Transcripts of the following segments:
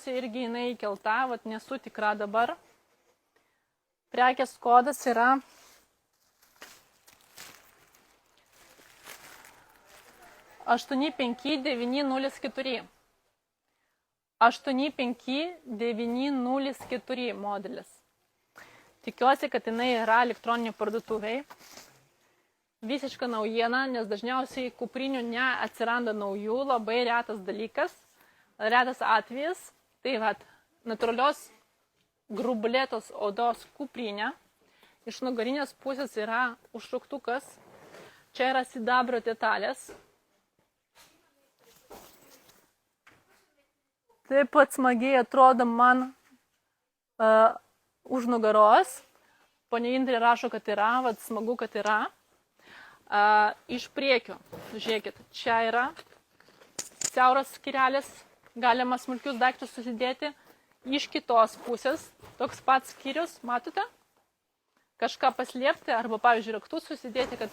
tikriausiai irgi jinai įkelta, vat nesu tikra dabar. Prekės kodas yra 85904. 85904 modelis. Tikiuosi, kad jinai yra elektroninė parduotuvėj. Visiška naujiena, nes dažniausiai kuprinių neatsiranda naujų, labai retas dalykas, retas atvejis. Tai vat, natūralios grubulėtos odos kuprinė. Iš nugarinės pusės yra užtrauktukas. Čia yra sidabro detalės. Taip pat smagiai atrodo man už nugaros. Ponia Indrė rašo, kad yra, vat smagu, kad yra. Iš priekio, žiūrėkit, čia yra siauras skirelis, galima smulkius daiktus susidėti. Iš kitos pusės, toks pats skyrius, matote? Kažką paslėpti arba, pavyzdžiui, raktus susidėti, kad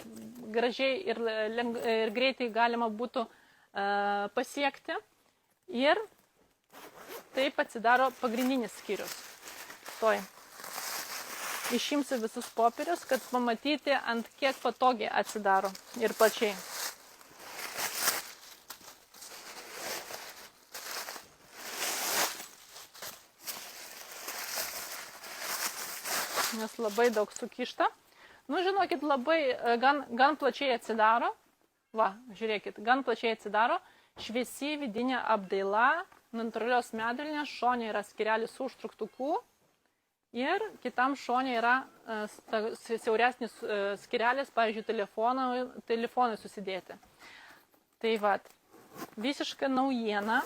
gražiai ir greitai galima būtų pasiekti. Ir taip atsidaro pagrindinis skyrius. Toj. Išimsiu visus popierius, kad pamatyti, ant kiek patogiai atsidaro ir plačiai. Nes labai daug sukišta. Nu, žinokit, labai gan plačiai atsidaro. Va, žiūrėkit, gan plačiai atsidaro. Šviesi vidinė apdaila, natūralios medvilnės, šone yra skirelis su užtrauktuku. Ir kitam šone yra siauresnis skirelis, pavyzdžiui, telefonui susidėti. Tai vat, visiškai naujiena,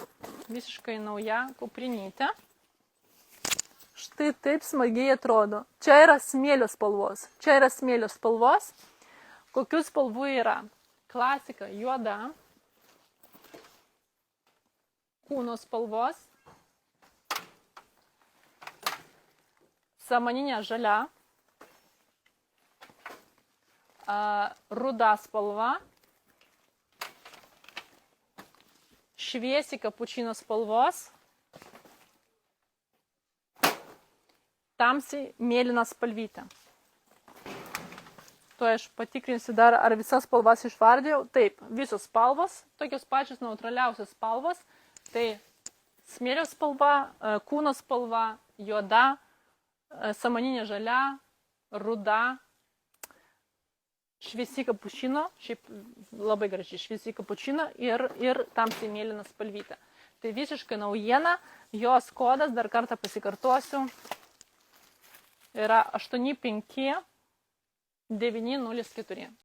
visiškai nauja kuprinytė. Štai taip smagiai atrodo. Čia yra smėlio spalvos. Čia yra smėlio spalvos. Kokių spalvų yra? Klasika juoda, kūno spalvos, samaninė žalia, ruda spalva, šviesi kapučino spalvos, tamsiai mėlyna spalvytė. To aš patikrinsiu dar, ar visas spalvas išvardėjau. Taip, visos spalvos, tokios pačios neutraliausios spalvos. Tai smėlio spalva, kūno spalva, juoda, samaninė žalia, ruda, šviesi kapučino, šiaip labai gražiai šviesi kapučino ir tamsiai mėlyna spalvytė. Tai visiškai naujiena, jos kodas, dar kartą pasikartosiu, yra 85904.